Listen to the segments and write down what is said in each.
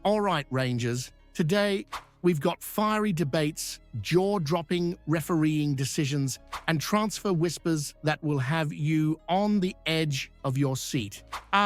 All right, Rangers. Today, we've got fiery debates, jaw-dropping refereeing decisions, and transfer whispers that will have you on the edge of your seat.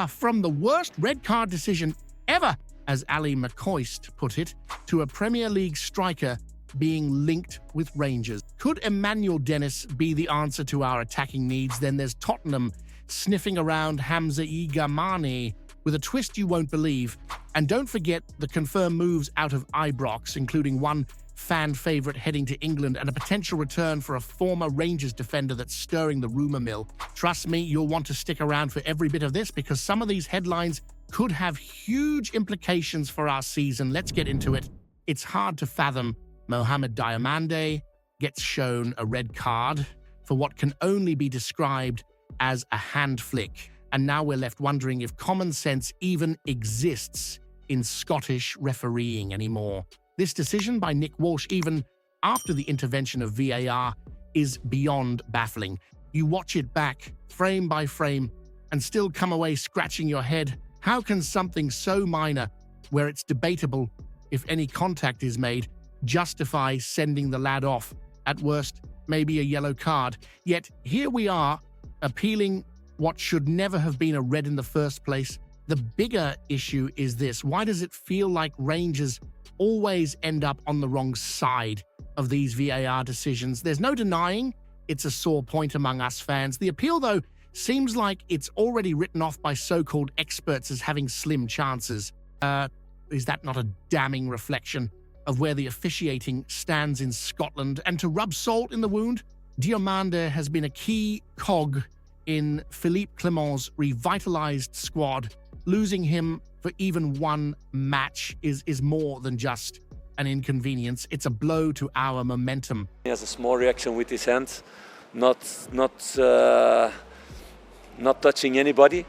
From the worst red card decision ever, as Ali McCoist put it, to a Premier League striker being linked with Rangers. Could Emanuel Dennis be the answer to our attacking needs? Then there's Tottenham sniffing around Hamza Igamani with a twist you won't believe. And don't forget the confirmed moves out of Ibrox, including one fan favourite heading to England and a potential return for a former Rangers defender that's stirring the rumour mill. Trust me, you'll want to stick around for every bit of this because some of these headlines could have huge implications for our season. Let's get into it. It's hard to fathom Mohamed Diamande gets shown a red card for what can only be described as a hand flick. And now we're left wondering if common sense even exists in Scottish refereeing anymore. This decision by Nick Walsh, even after the intervention of VAR, is beyond baffling. You watch it back, frame by frame, and still come away scratching your head. How can something so minor, where it's debatable if any contact is made, justify sending the lad off? At worst, maybe a yellow card. Yet here we are, appealing what should never have been a red in the first place. The bigger issue is this: why does it feel like Rangers always end up on the wrong side of these VAR decisions? There's no denying it's a sore point among us fans. The appeal, though, seems like it's already written off by so-called experts as having slim chances. Is that not a damning reflection of where the officiating stands in Scotland? And to rub salt in the wound, Diamande has been a key cog in Philippe Clement's revitalized squad. Losing him for even one match is more than just an inconvenience. It's a blow to our momentum. He has a small reaction with his hands, not touching anybody.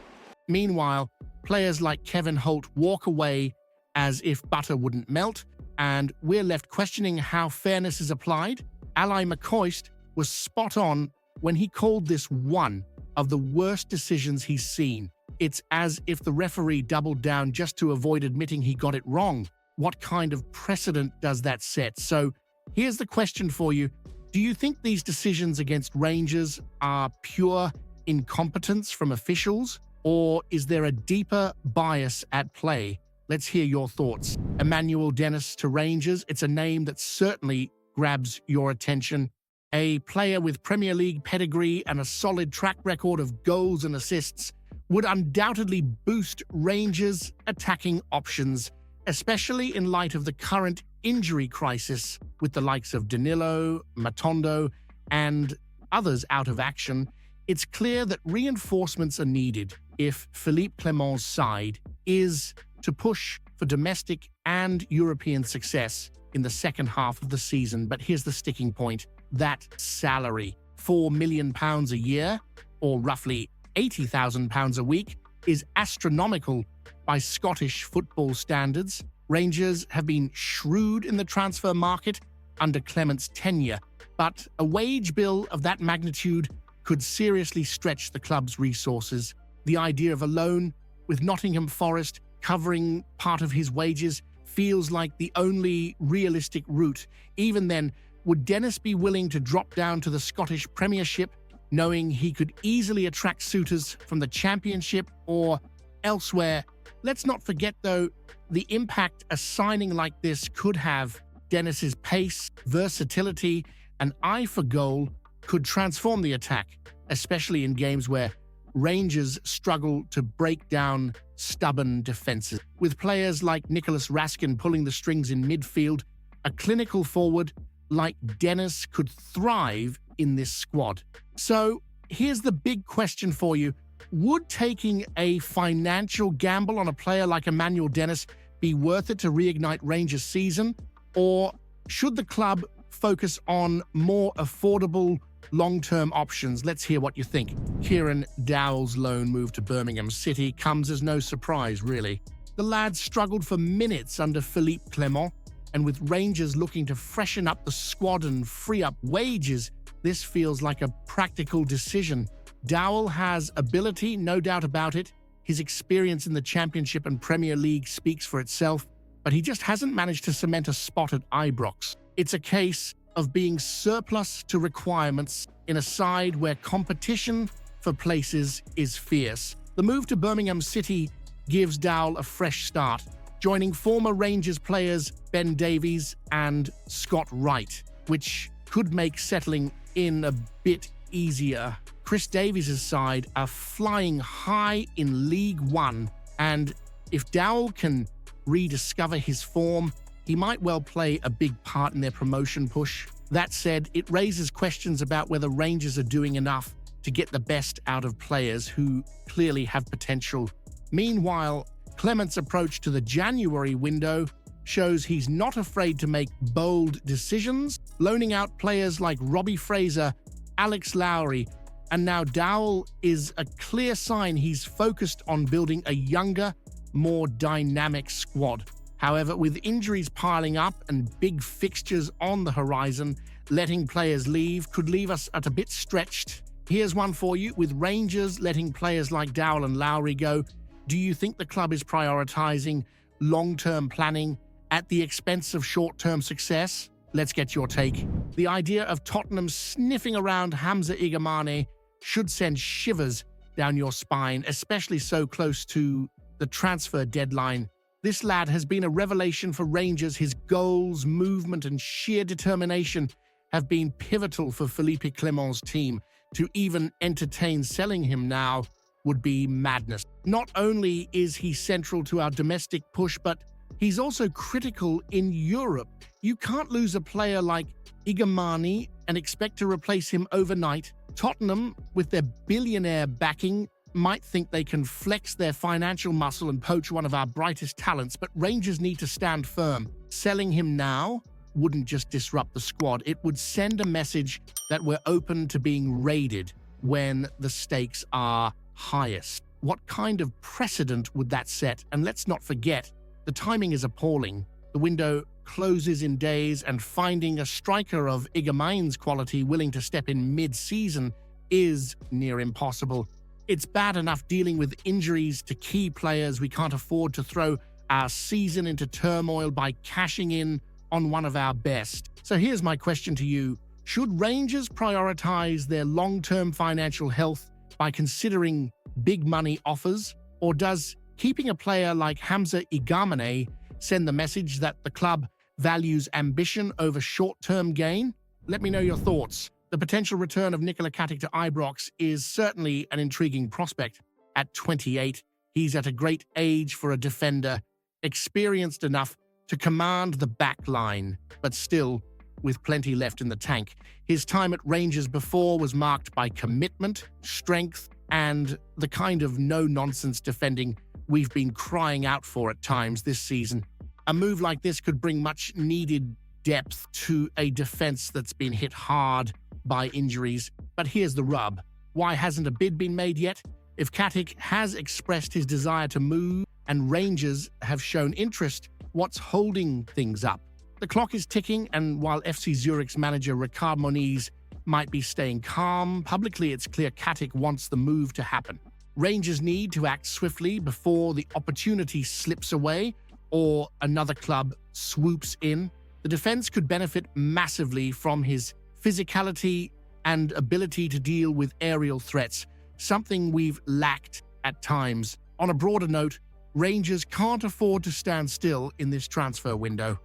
Meanwhile, players like Kevin Holt walk away as if butter wouldn't melt, and we're left questioning how fairness is applied. Ali McCoist was spot on when he called this one of the worst decisions he's seen. It's as if the referee doubled down just to avoid admitting he got it wrong. What kind of precedent does that set? So here's the question for you. Do you think these decisions against Rangers are pure incompetence from officials, or is there a deeper bias at play? Let's hear your thoughts. Emanuel Dennis to Rangers, it's a name that certainly grabs your attention. A player with Premier League pedigree and a solid track record of goals and assists would undoubtedly boost Rangers' attacking options, especially in light of the current injury crisis with the likes of Danilo, Matondo, and others out of action. It's clear that reinforcements are needed if Philippe Clement's side is to push for domestic and European success in the second half of the season. But here's the sticking point. That salary, £4 million a year, or roughly £80,000 a week, is astronomical by Scottish football standards. Rangers have been shrewd in the transfer market under Clement's tenure, but a wage bill of that magnitude could seriously stretch the club's resources. The idea of a loan, with Nottingham Forest covering part of his wages, feels like the only realistic route. Even then, would Dennis be willing to drop down to the Scottish Premiership, knowing he could easily attract suitors from the Championship or elsewhere? Let's not forget, though, the impact a signing like this could have. Dennis's pace, versatility, and eye for goal could transform the attack, especially in games where Rangers struggle to break down stubborn defenses. With players like Nicholas Raskin pulling the strings in midfield, a clinical forward like Dennis could thrive in this squad. So here's the big question for you. Would taking a financial gamble on a player like Emanuel Dennis be worth it to reignite Rangers' season? Or should the club focus on more affordable, long-term options? Let's hear what you think. Kieran Dowell's loan move to Birmingham City comes as no surprise, really. The lad struggled for minutes under Philippe Clement, and with Rangers looking to freshen up the squad and free up wages, this feels like a practical decision. Dowell has ability, no doubt about it. His experience in the Championship and Premier League speaks for itself. but he just hasn't managed to cement a spot at Ibrox. It's a case of being surplus to requirements in a side where competition for places is fierce. The move to Birmingham City gives Dowell a fresh start, joining former Rangers players Ben Davies and Scott Wright, which could make settling in a bit easier. Chris Davies' side are flying high in League One, and if Dowell can rediscover his form, he might well play a big part in their promotion push. That said, it raises questions about whether Rangers are doing enough to get the best out of players who clearly have potential. Meanwhile, Clement's approach to the January window shows he's not afraid to make bold decisions, loaning out players like Robbie Fraser, Alex Lowry, and now Dowell is a clear sign he's focused on building a younger, more dynamic squad. However, with injuries piling up and big fixtures on the horizon, letting players leave could leave us at a bit stretched. Here's one for you. With Rangers letting players like Dowell and Lowry go, do you think the club is prioritizing long-term planning at the expense of short-term success? Let's get your take. The idea of Tottenham sniffing around Hamza Igamane should send shivers down your spine, especially so close to the transfer deadline. This lad has been a revelation for Rangers. His goals, movement, and sheer determination have been pivotal for Philippe Clement's team. To even entertain selling him now would be madness. Not only is he central to our domestic push, but he's also critical in Europe. You can't lose a player like Igamane and expect to replace him overnight. Tottenham, with their billionaire backing, might think they can flex their financial muscle and poach one of our brightest talents, but Rangers need to stand firm. Selling him now wouldn't just disrupt the squad, it would send a message that we're open to being raided when the stakes are highest. What kind of precedent would that set? And let's not forget, the timing is appalling. The window closes in days, and finding a striker of Igamane's quality willing to step in mid-season is near impossible. It's bad enough dealing with injuries to key players. We can't afford to throw our season into turmoil by cashing in on one of our best. So here's my question to you. Should Rangers prioritize their long-term financial health by considering big money offers? Or does keeping a player like Hamza Igamane send the message that the club values ambition over short-term gain? Let me know your thoughts. The potential return of Nikola Kasic to Ibrox is certainly an intriguing prospect. At 28, he's at a great age for a defender, experienced enough to command the back line, but still with plenty left in the tank. His time at Rangers before was marked by commitment, strength, and the kind of no-nonsense defending we've been crying out for at times this season. A move like this could bring much-needed depth to a defense that's been hit hard by injuries. But here's the rub. Why hasn't a bid been made yet? If Kasic has expressed his desire to move and Rangers have shown interest, what's holding things up? The clock is ticking, and while FC Zurich's manager Ricard Moniz might be staying calm, publicly it's clear Kasic wants the move to happen. Rangers need to act swiftly before the opportunity slips away or another club swoops in. The defense could benefit massively from his physicality and ability to deal with aerial threats, something we've lacked at times. On a broader note, Rangers can't afford to stand still in this transfer window.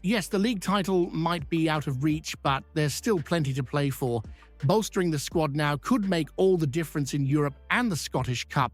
Yes, the league title might be out of reach, but there's still plenty to play for. Bolstering the squad now could make all the difference in Europe and the Scottish Cup.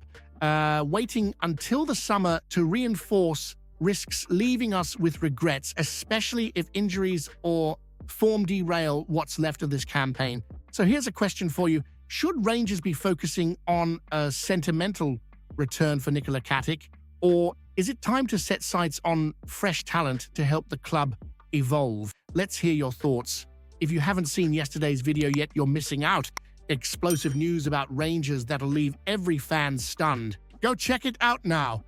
Waiting until the summer to reinforce risks leaving us with regrets, especially if injuries or form derail what's left of this campaign. So here's a question for you. Should Rangers be focusing on a sentimental return for Nikola Kasic, or is it time to set sights on fresh talent to help the club evolve? Let's hear your thoughts. If you haven't seen yesterday's video yet, you're missing out. Explosive news about Rangers that'll leave every fan stunned. Go check it out now.